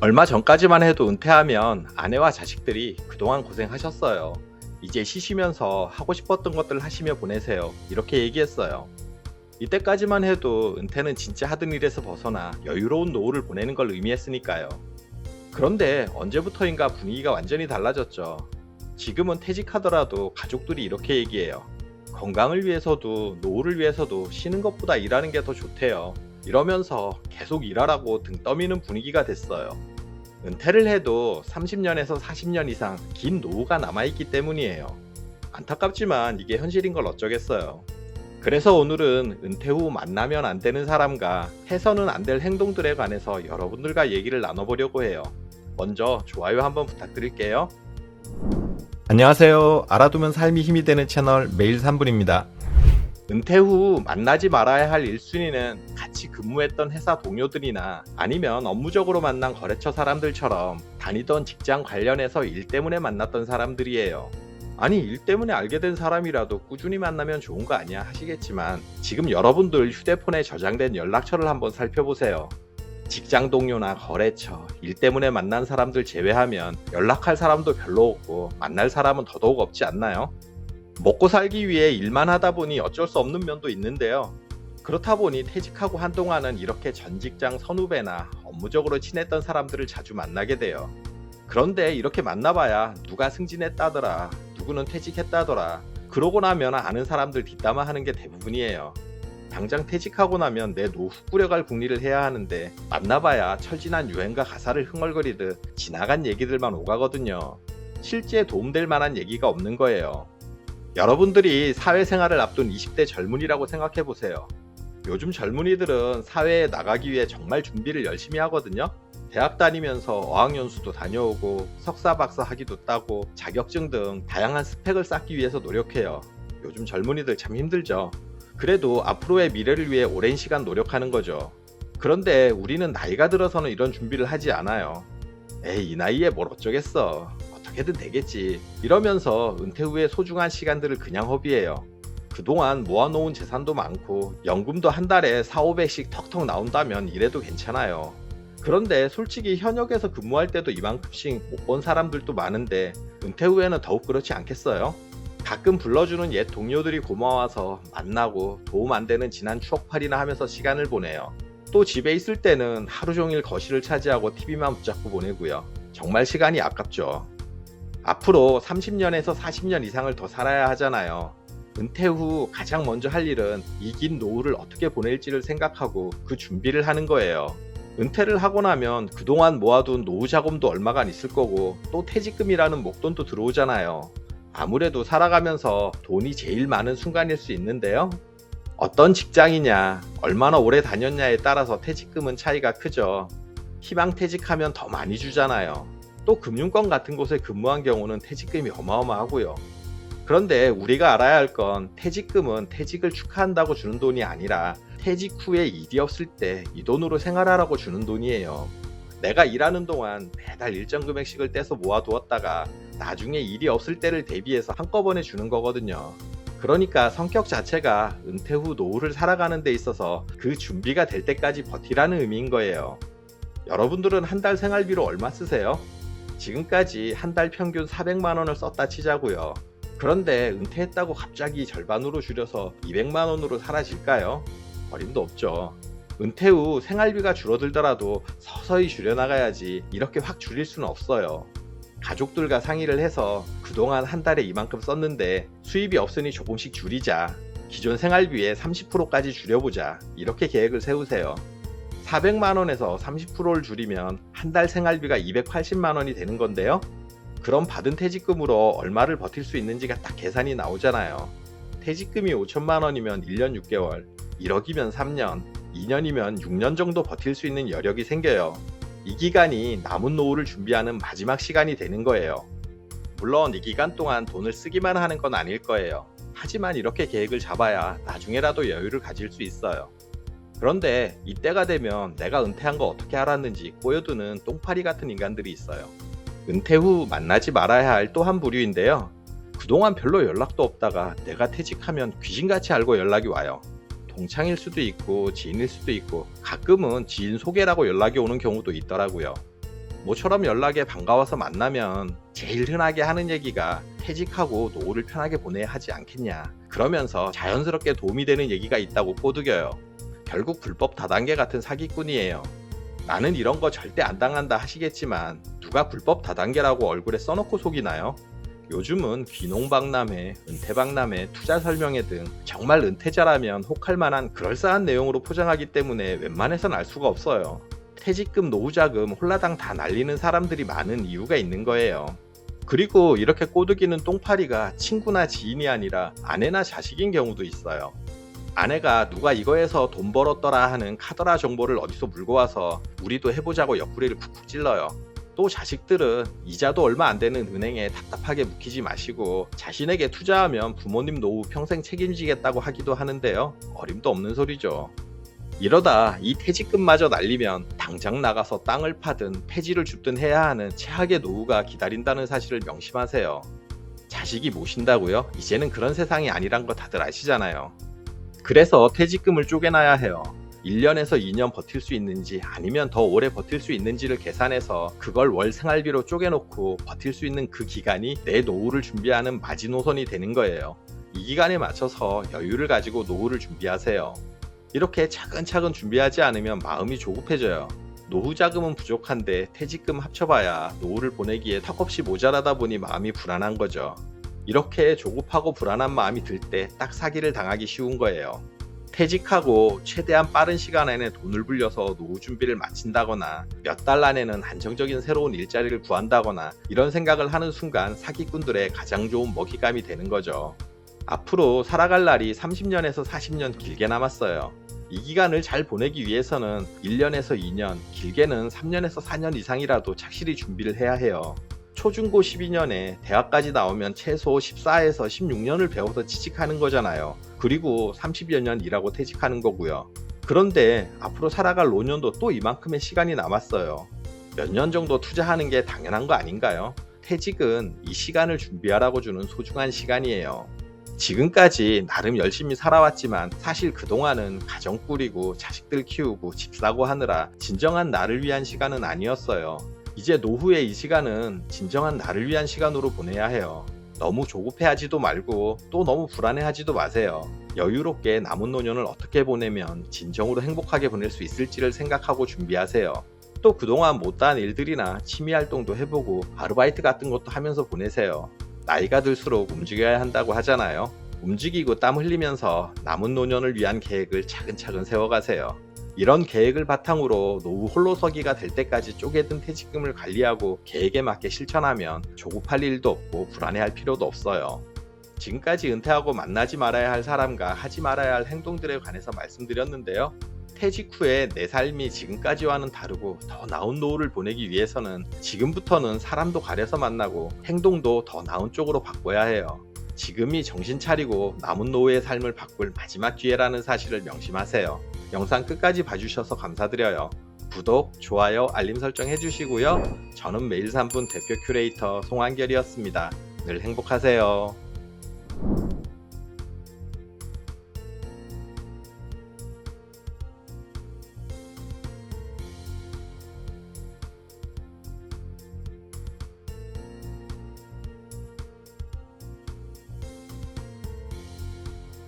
얼마 전까지만 해도 은퇴하면 아내와 자식들이 그동안 고생하셨어요. 이제 쉬시면서 하고 싶었던 것들 하시며 보내세요. 이렇게 얘기했어요. 이때까지만 해도 은퇴는 진짜 하던 일에서 벗어나 여유로운 노후를 보내는 걸 의미했으니까요. 그런데 언제부터인가 분위기가 완전히 달라졌죠. 지금은 퇴직하더라도 가족들이 이렇게 얘기해요. 건강을 위해서도 노후를 위해서도 쉬는 것보다 일하는 게 더 좋대요. 이러면서 계속 일하라고 등 떠미는 분위기가 됐어요. 은퇴를 해도 30년에서 40년 이상 긴 노후가 남아있기 때문이에요. 안타깝지만 이게 현실인 걸 어쩌겠어요. 그래서 오늘은 은퇴 후 만나면 안 되는 사람과 해서는 안 될 행동들에 관해서 여러분들과 얘기를 나눠보려고 해요. 먼저 좋아요 한번 부탁드릴게요. 안녕하세요. 알아두면 삶이 힘이 되는 채널 매일 3분입니다. 은퇴 후 만나지 말아야 할 1순위는 같이 근무했던 회사 동료들이나 아니면 업무적으로 만난 거래처 사람들처럼 다니던 직장 관련해서 일 때문에 만났던 사람들이에요. 아니, 일 때문에 알게 된 사람이라도 꾸준히 만나면 좋은 거 아니야 하시겠지만 지금 여러분들 휴대폰에 저장된 연락처를 한번 살펴보세요. 직장 동료나 거래처, 일 때문에 만난 사람들 제외하면 연락할 사람도 별로 없고 만날 사람은 더더욱 없지 않나요? 먹고 살기 위해 일만 하다 보니 어쩔 수 없는 면도 있는데요. 그렇다 보니 퇴직하고 한동안은 이렇게 전 직장 선후배나 업무적으로 친했던 사람들을 자주 만나게 돼요. 그런데 이렇게 만나봐야 누가 승진했다더라, 누구는 퇴직했다더라, 그러고 나면 아는 사람들 뒷담화 하는 게 대부분이에요. 당장 퇴직하고 나면 내 노후 꾸려갈 궁리를 해야 하는데 만나봐야 철진한 유행가 가사를 흥얼거리듯 지나간 얘기들만 오가거든요. 실제 도움될 만한 얘기가 없는 거예요. 여러분들이 사회생활을 앞둔 20대 젊은이라고 생각해보세요. 요즘 젊은이들은 사회에 나가기 위해 정말 준비를 열심히 하거든요. 대학 다니면서 어학연수도 다녀오고 석사 박사 학위도 따고 자격증 등 다양한 스펙을 쌓기 위해서 노력해요. 요즘 젊은이들 참 힘들죠. 그래도 앞으로의 미래를 위해 오랜 시간 노력하는 거죠. 그런데 우리는 나이가 들어서는 이런 준비를 하지 않아요. 에이, 이 나이에 뭘 어쩌겠어. 어떻게든 되겠지. 이러면서 은퇴 후의 소중한 시간들을 그냥 허비해요. 그동안 모아놓은 재산도 많고 연금도 한 달에 4,500씩 턱턱 나온다면 이래도 괜찮아요. 그런데 솔직히 현역에서 근무할 때도 이만큼씩 못 본 사람들도 많은데 은퇴 후에는 더욱 그렇지 않겠어요? 가끔 불러주는 옛 동료들이 고마워서 만나고 도움 안 되는 지난 추억팔이나 하면서 시간을 보내요. 또 집에 있을 때는 하루 종일 거실을 차지하고 TV만 붙잡고 보내고요. 정말 시간이 아깝죠. 앞으로 30년에서 40년 이상을 더 살아야 하잖아요. 은퇴 후 가장 먼저 할 일은 이 긴 노후를 어떻게 보낼지를 생각하고 그 준비를 하는 거예요. 은퇴를 하고 나면 그동안 모아둔 노후 자금도 얼마간 있을 거고 또 퇴직금이라는 목돈도 들어오잖아요. 아무래도 살아가면서 돈이 제일 많은 순간일 수 있는데요. 어떤 직장이냐, 얼마나 오래 다녔냐에 따라서 퇴직금은 차이가 크죠. 희망퇴직하면 더 많이 주잖아요. 또 금융권 같은 곳에 근무한 경우는 퇴직금이 어마어마하고요. 그런데 우리가 알아야 할 건 퇴직금은 퇴직을 축하한다고 주는 돈이 아니라 퇴직 후에 일이 없을 때 이 돈으로 생활하라고 주는 돈이에요. 내가 일하는 동안 매달 일정 금액씩을 떼서 모아두었다가 나중에 일이 없을 때를 대비해서 한꺼번에 주는 거거든요. 그러니까 성격 자체가 은퇴 후 노후를 살아가는 데 있어서 그 준비가 될 때까지 버티라는 의미인 거예요. 여러분들은 한 달 생활비로 얼마 쓰세요? 지금까지 한 달 평균 400만 원을 썼다 치자고요. 그런데 은퇴했다고 갑자기 절반으로 줄여서 200만 원으로 사라질까요? 어림도 없죠. 은퇴 후 생활비가 줄어들더라도 서서히 줄여나가야지 이렇게 확 줄일 수는 없어요. 가족들과 상의를 해서 그동안 한 달에 이만큼 썼는데 수입이 없으니 조금씩 줄이자. 기존 생활비의 30%까지 줄여보자. 이렇게 계획을 세우세요. 400만 원에서 30%를 줄이면 한 달 생활비가 280만 원이 되는 건데요. 그럼 받은 퇴직금으로 얼마를 버틸 수 있는지가 딱 계산이 나오잖아요. 퇴직금이 5천만 원이면 1년 6개월, 1억이면 3년, 2년이면 6년 정도 버틸 수 있는 여력이 생겨요. 이 기간이 남은 노후를 준비하는 마지막 시간이 되는 거예요. 물론 이 기간 동안 돈을 쓰기만 하는 건 아닐 거예요. 하지만 이렇게 계획을 잡아야 나중에라도 여유를 가질 수 있어요. 그런데 이때가 되면 내가 은퇴한 거 어떻게 알았는지 꼬여드는 똥파리 같은 인간들이 있어요. 은퇴 후 만나지 말아야 할 또 한 부류인데요. 그동안 별로 연락도 없다가 내가 퇴직하면 귀신같이 알고 연락이 와요. 동창일 수도 있고 지인일 수도 있고 가끔은 지인 소개라고 연락이 오는 경우도 있더라고요. 모처럼 연락에 반가워서 만나면 제일 흔하게 하는 얘기가 퇴직하고 노후를 편하게 보내야 하지 않겠냐. 그러면서 자연스럽게 도움이 되는 얘기가 있다고 꼬드겨요. 결국 불법 다단계 같은 사기꾼이에요. 나는 이런 거 절대 안 당한다 하시겠지만 누가 불법 다단계라고 얼굴에 써놓고 속이나요? 요즘은 귀농박람회, 은퇴박람회, 투자 설명회 등 정말 은퇴자라면 혹할 만한 그럴싸한 내용으로 포장하기 때문에 웬만해선 알 수가 없어요. 퇴직금, 노후자금 홀라당 다 날리는 사람들이 많은 이유가 있는 거예요. 그리고 이렇게 꼬드기는 똥파리가 친구나 지인이 아니라 아내나 자식인 경우도 있어요. 아내가 누가 이거에서 돈 벌었더라 하는 카더라 정보를 어디서 물고 와서 우리도 해보자고 옆구리를 쿡쿡 찔러요. 또 자식들은 이자도 얼마 안 되는 은행에 답답하게 묵히지 마시고 자신에게 투자하면 부모님 노후 평생 책임지겠다고 하기도 하는데요. 어림도 없는 소리죠. 이러다 이 퇴직금마저 날리면 당장 나가서 땅을 파든 폐지를 줍든 해야 하는 최악의 노후가 기다린다는 사실을 명심하세요. 자식이 모신다고요? 이제는 그런 세상이 아니란 거 다들 아시잖아요. 그래서 퇴직금을 쪼개놔야 해요. 1년에서 2년 버틸 수 있는지 아니면 더 오래 버틸 수 있는지를 계산해서 그걸 월 생활비로 쪼개놓고 버틸 수 있는 그 기간이 내 노후를 준비하는 마지노선이 되는 거예요. 이 기간에 맞춰서 여유를 가지고 노후를 준비하세요. 이렇게 차근차근 준비하지 않으면 마음이 조급해져요. 노후 자금은 부족한데 퇴직금 합쳐봐야 노후를 보내기에 턱없이 모자라다 보니 마음이 불안한 거죠. 이렇게 조급하고 불안한 마음이 들 때 딱 사기를 당하기 쉬운 거예요. 퇴직하고 최대한 빠른 시간 안에 돈을 불려서 노후 준비를 마친다거나 몇 달 안에는 안정적인 새로운 일자리를 구한다거나 이런 생각을 하는 순간 사기꾼들의 가장 좋은 먹잇감이 되는 거죠. 앞으로 살아갈 날이 30년에서 40년 길게 남았어요. 이 기간을 잘 보내기 위해서는 1년에서 2년, 길게는 3년에서 4년 이상이라도 착실히 준비를 해야 해요. 초중고 12년에 대학까지 나오면 최소 14에서 16년을 배워서 취직하는 거잖아요. 그리고 30여 년 일하고 퇴직하는 거고요. 그런데 앞으로 살아갈 5년도 또 이만큼의 시간이 남았어요. 몇 년 정도 투자하는 게 당연한 거 아닌가요? 퇴직은 이 시간을 준비하라고 주는 소중한 시간이에요. 지금까지 나름 열심히 살아왔지만 사실 그동안은 가정 꾸리고 자식들 키우고 집 사고 하느라 진정한 나를 위한 시간은 아니었어요. 이제 노후의 이 시간은 진정한 나를 위한 시간으로 보내야 해요. 너무 조급해하지도 말고 또 너무 불안해하지도 마세요. 여유롭게 남은 노년을 어떻게 보내면 진정으로 행복하게 보낼 수 있을지를 생각하고 준비하세요. 또 그동안 못다한 일들이나 취미활동도 해보고 아르바이트 같은 것도 하면서 보내세요. 나이가 들수록 움직여야 한다고 하잖아요. 움직이고 땀 흘리면서 남은 노년을 위한 계획을 차근차근 세워가세요. 이런 계획을 바탕으로 노후 홀로서기가 될 때까지 쪼개든 퇴직금을 관리하고 계획에 맞게 실천하면 조급할 일도 없고 불안해할 필요도 없어요. 지금까지 은퇴하고 만나지 말아야 할 사람과 하지 말아야 할 행동들에 관해서 말씀드렸는데요. 퇴직 후에 내 삶이 지금까지와는 다르고 더 나은 노후를 보내기 위해서는 지금부터는 사람도 가려서 만나고 행동도 더 나은 쪽으로 바꿔야 해요. 지금이 정신 차리고 남은 노후의 삶을 바꿀 마지막 기회라는 사실을 명심하세요. 영상 끝까지 봐주셔서 감사드려요. 구독, 좋아요, 알림 설정 해주시고요. 저는 매일 3분 대표 큐레이터 송한결이었습니다. 늘 행복하세요.